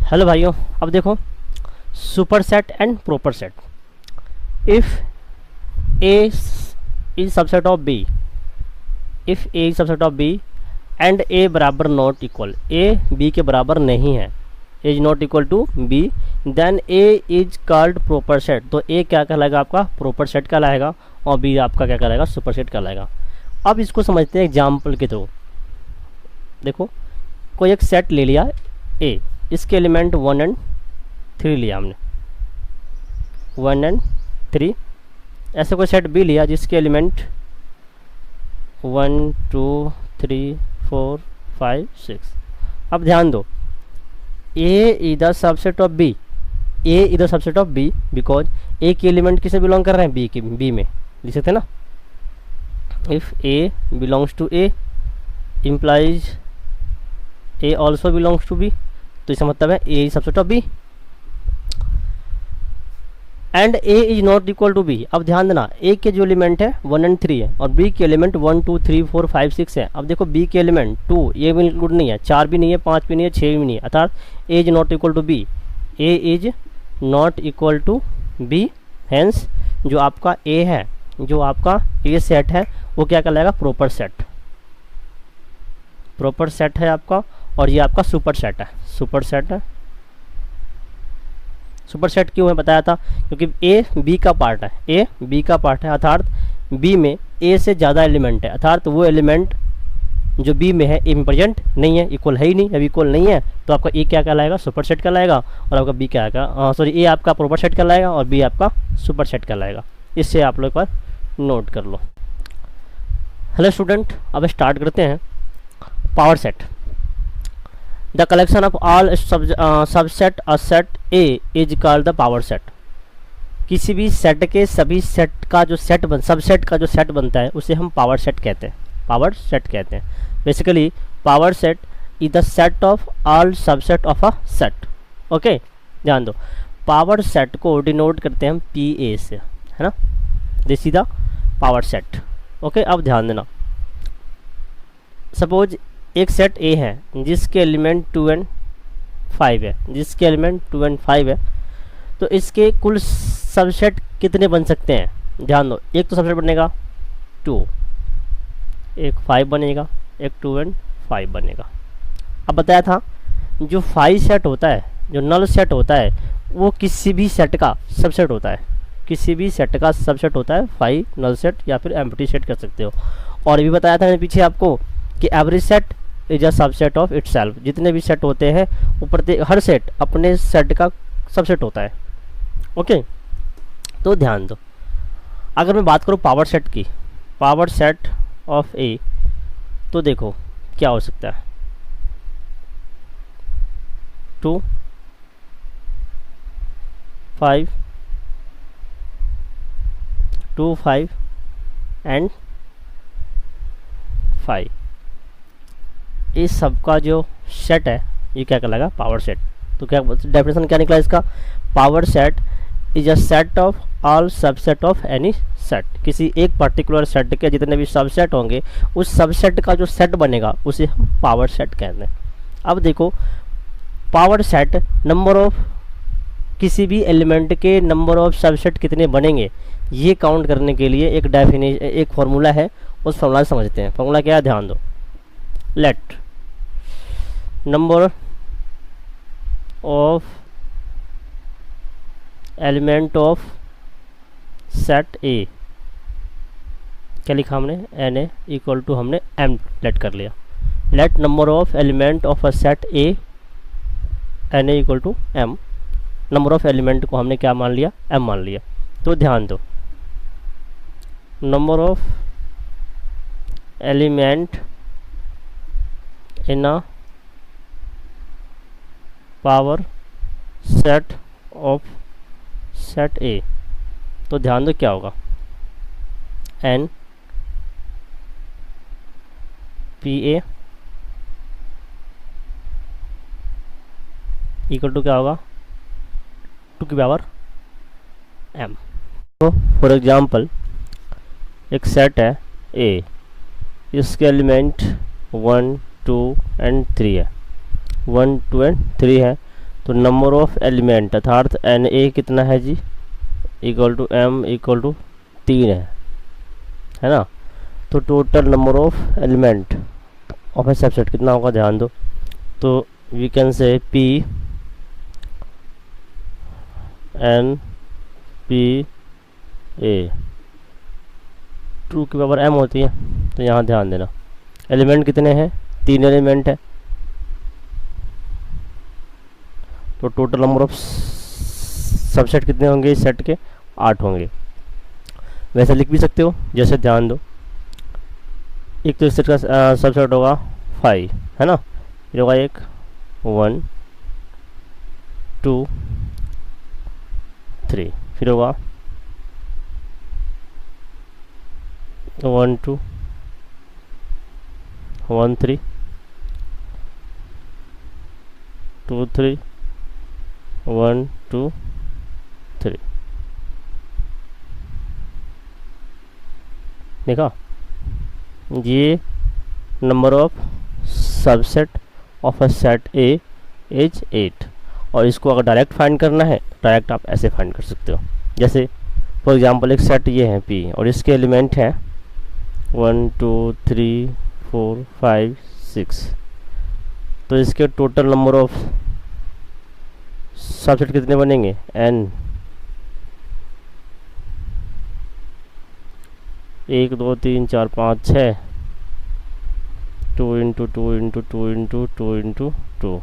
Hello भाइयों, अब देखो super set and proper set. If A is subset of B, if A is subset of B and A बराबर not equal, A B के बराबर नहीं है, A is not equal to B, then A is called proper set. तो A क्या कहलाएगा? आपका proper set कहलाएगा और बी आपका क्या कहलाएगा? सुपर सेट कहलाएगा। अब इसको समझते हैं एग्जाम्पल के थ्रू। देखो कोई एक सेट ले लिया ए, इसके एलिमेंट 1 and 3 लिया हमने, 1 and 3। ऐसे कोई सेट बी लिया जिसके एलिमेंट 1 2 3 4 5 6। अब ध्यान दो, A is the subset of B, A is the subset of B because A के एलिमेंट किसे बिलोंग कर रहे हैं? बी के, बी में लिख सकते हैं ना। If A belongs to A implies A also belongs to B, तो इसका मतलब है A is subset of B and A is not equal to B. अब ध्यान देना, ए के जो एलिमेंट है 1 and 3 है और बी के एलिमेंट 1 2 3 4 5 6 है। अब देखो बी के एलिमेंट 2 ये भी इंक्लूड नहीं है, 4 भी नहीं है, 5 भी नहीं है, 6 भी नहीं है, अर्थात A is not equal to B, A is not equal to B. Hence जो आपका ए है, जो आपका ए सेट है वो क्या कहलाएगा? Proper set. प्रॉपर सेट है आपका, और ये आपका सुपर सेट है, सुपर सेट है। सुपर सेट क्यों है बताया था? क्योंकि ए बी का पार्ट है, ए बी का पार्ट है, अर्थात बी में ए से ज़्यादा एलिमेंट है, अर्थात वो एलिमेंट जो बी में है ए में प्रेजेंट नहीं है, इक्वल है ही नहीं, अभी इक्वल नहीं है, तो आपका ए क्या कहलाएगा? सुपर सेट कहलाएगा, और आपका बी क्या आएगा? सॉरी, ए आपका प्रॉपर सेट कहलाएगा और बी आपका सुपर सेट कहलाएगा। इससे आप लोग एक बार नोट कर लो। हेलो स्टूडेंट, अब स्टार्ट करते हैं। Power set, the collection of all subset a set A is called the power set. किसी भी सेट के सभी सेट का जो सबसेट का जो सेट बनता है उसे हम पावर सेट कहते हैं, पावर सेट कहते हैं। Basically power set is the set of all subset of a set. Okay, ध्यान दो, पावर सेट को डिनोट करते हैं हम पी ए से, है ना, this is the power set. Okay, अब ध्यान देना, सपोज एक सेट ए है जिसके एलिमेंट 2 and 5 है, जिसके एलिमेंट 2 and 5 है, तो इसके कुल सबसेट कितने बन सकते हैं? ध्यान दो, एक तो सबसेट बनेगा 2, एक 5 बनेगा, एक 2 and 5 बनेगा। अब बताया था जो 5 सेट होता है, जो नल सेट होता है, वो किसी भी सेट का सबसेट होता है, किसी भी सेट का सबसेट होता है 5 नल सेट या फिर एम्प्टी सेट कर सकते हो। और भी बताया था मैंने पीछे आपको कि every set is a subset of itself. जितने भी सेट होते हैं वो प्रत्येक हर सेट अपने सेट का सबसेट होता है। ओके, तो ध्यान दो, अगर मैं बात करूँ पावर सेट की, पावर सेट ऑफ ए, तो देखो क्या हो सकता है? 2 5 2 5 एंड 5, इस सब का जो सेट है ये क्या कहलाएगा? Power set. तो क्या डेफिनेशन क्या निकला इसका? Power set is a set of all subset of any set. किसी एक पर्टिकुलर सेट के जितने भी सबसेट होंगे उस सबसेट का जो सेट बनेगा उसे हम पावर सेट कहते हैं। अब देखो, पावर सेट नंबर ऑफ, किसी भी एलिमेंट के नंबर ऑफ सबसेट कितने बनेंगे ये काउंट करने के लिए एक डेफिनेशन, एक फॉर्मूला है, उस फॉर्मूला से समझते हैं। फॉर्मूला क्या है? ध्यान दो, let number of element of set A, क्या लिखा हमने? एन ए इक्वल टू हमने एम लेट कर लिया। Let number of element of a set A N A equal to M, number of element को हमने क्या मान लिया? एम मान लिया। तो ध्यान दो, number of element in a power set of set A, तो ध्यान दो क्या होगा? N P A equal to क्या होगा? 2 की पावर एम। तो फॉर एग्जांपल एक सेट है ए, इसके एलिमेंट 1 2 and 3 है, 1 2 and 3 है, तो नंबर ऑफ एलिमेंट अर्थात एन ए कितना है जी, equal to M equal to 3 है ना। तो total number of element of A subset कितना होगा, ध्यान दो। तो we can say P N P A 2 की पावर m होती है। तो यहाँ ध्यान देना, एलिमेंट कितने हैं, 3 एलिमेंट है, तो टोटल नंबर ऑफ सबसेट कितने होंगे इस सेट के, 8 होंगे। वैसे लिख भी सकते हो, जैसे ध्यान दो, एक तो इस सेट का सबसेट होगा 5 है ना, फिर होगा एक 1 2 3, फिर होगा 1 2 1 3 2 3 1 2 3। देखा, ये number of subset of a set A is 8। और इसको अगर डायरेक्ट फाइंड करना है, डायरेक्ट आप ऐसे फाइंड कर सकते हो। जैसे फॉर एग्जांपल एक सेट ये है पी और इसके एलिमेंट हैं 1 2 3 4 5 6, तो इसके टोटल नंबर ऑफ सबसेट कितने बनेंगे, n। 1 2 3 4 5 6, 2 into 2 into 2 into 2 into 2,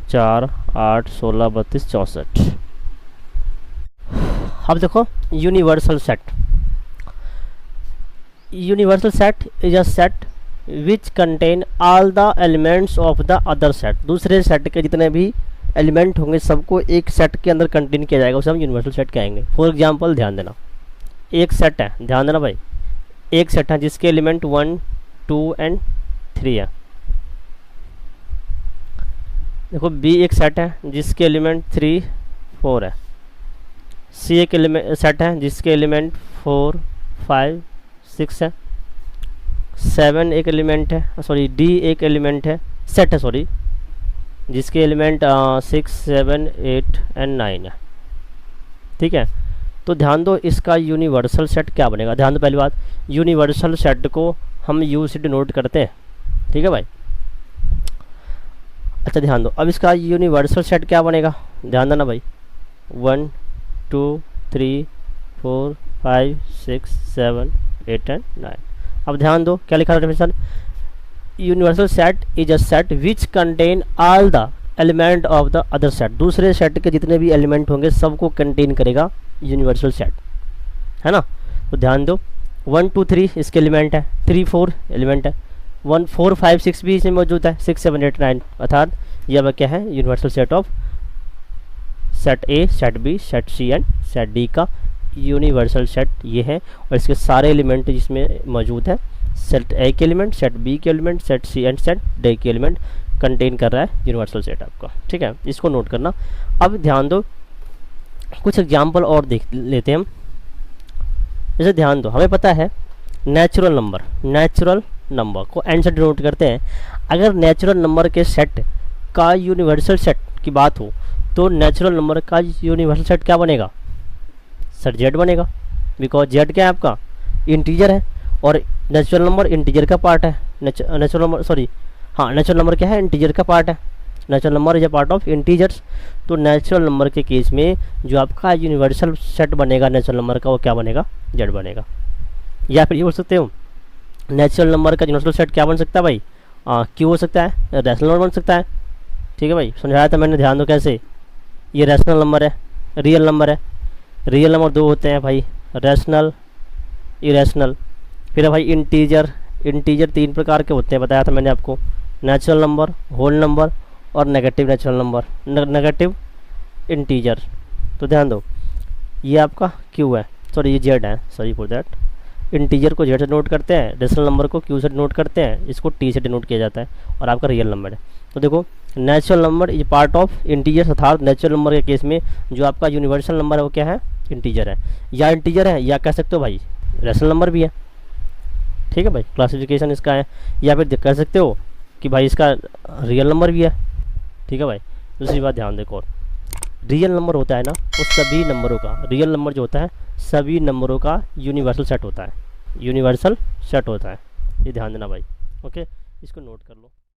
4 8 16 32 64। अब देखो universal set. Universal set is a set which contain all the elements of the other set. दूसरे सेट के जितने भी एलिमेंट होंगे सबको एक सेट के अंदर कंटेन किया जाएगा, उसे हम यूनिवर्सल सेट कहेंगे। फॉर एग्जांपल ध्यान देना, एक सेट है, ध्यान देना भाई, एक सेट है जिसके एलिमेंट 1 2 एंड 3 है। देखो बी एक सेट है जिसके एलिमेंट 3 4 है। सी एक एलिमेंट सेट है जिसके एलिमेंट 4 5 6 है। 7 एक एलिमेंट है, सॉरी डी एक एलिमेंट है, सेट है सॉरी, जिसके एलिमेंट 6 7 8 एंड 9 है। ठीक है, तो ध्यान दो इसका यूनिवर्सल सेट क्या बनेगा। ध्यान दो, पहली बात, यूनिवर्सल सेट को हम यू से डिनोट करते हैं, ठीक है भाई। अच्छा ध्यान दो, अब इसका यूनिवर्सल सेट क्या बनेगा, ध्यान देना भाई। 1 2 3 4 5 6 7 8 एंड 9। अब ध्यान दो क्या लिखा है definition, universal set is a set which contain all the element of the other set. दूसरे सेट के जितने भी एलिमेंट होंगे सबको कंटेन करेगा यूनिवर्सल सेट, है ना। तो ध्यान दो 1 2 3 इसके एलिमेंट है, 3 4 एलिमेंट है, 1 4 5 6 भी इसमें मौजूद है, 6 7 8 9, अर्थात यह क्या है, universal set of set A set B set C and set D का यूनिवर्सल सेट ये है। और इसके सारे एलिमेंट जिसमें मौजूद है, सेट ए के एलिमेंट, सेट बी के element, set C and set D के एलिमेंट कंटेन कर रहा है यूनिवर्सल सेट आपका, ठीक है, इसको नोट करना। अब ध्यान दो कुछ एग्जाम्पल और देख लेते हैं हम। जैसे ध्यान दो, हमें पता है नेचुरल नंबर को एन से डिनोट करते हैं। अगर नेचुरल नंबर के सेट का यूनिवर्सल सेट की बात हो तो नेचुरल नंबर का यूनिवर्सल सेट क्या बनेगा, सर जेड बनेगा, बिकॉज जेड क्या है आपका, इंटीजर है, और नेचुरल नंबर इंटीजर का पार्ट है। नेचुरल नंबर सॉरी हाँ, नेचुरल नंबर क्या है, इंटीजर का पार्ट है। Natural number is a part of integers. तो नेचुरल नंबर के केस में जो आपका यूनिवर्सल सेट बनेगा नेचुरल नंबर का, वो क्या बनेगा, जेड बनेगा। या फिर ये बोल सकते हो नेचुरल नंबर का यूनिवर्सल सेट क्या बन सकता है भाई, क्यू हो सकता है, रैशनल नंबर बन सकता है, ठीक है भाई, समझाया था मैंने, ध्यान दो कैसे। ये रैशनल नंबर है, रियल नंबर है, रियल नंबर दो होते हैं भाई, रैशनल इरेशनल। फिर है भाई इंटीजर, इंटीजर 3 प्रकार के होते हैं, बताया था मैंने आपको, नेचुरल नंबर, होल नंबर और negative natural number, negative integer. तो ध्यान दो ये आपका क्यू है, सॉरी ये जेड है, सॉरी फॉर दैट। इंटीजर को जेड से नोट करते हैं, रेशनल नंबर को क्यू से नोट करते हैं, इसको टी से डिनोट किया जाता है, और आपका रियल नंबर है। तो देखो natural number is part of integer, अर्थात नेचुरल नंबर के केस में जो आपका यूनिवर्सल नंबर है वो क्या है, इंटीजर है, या इंटीजर है, या कह सकते हो भाई रेशनल नंबर भी है, ठीक है भाई, क्लासिफिकेशन इसका है। या फिर कह सकते हो कि भाई इसका रियल नंबर भी है, ठीक है भाई। दूसरी बात ध्यान देखो, रियल नंबर होता है ना, वो सभी नंबरों का, रियल नंबर जो होता है सभी नंबरों का यूनिवर्सल सेट होता है, यूनिवर्सल सेट होता है, ये ध्यान देना भाई। ओके, इसको नोट कर लो।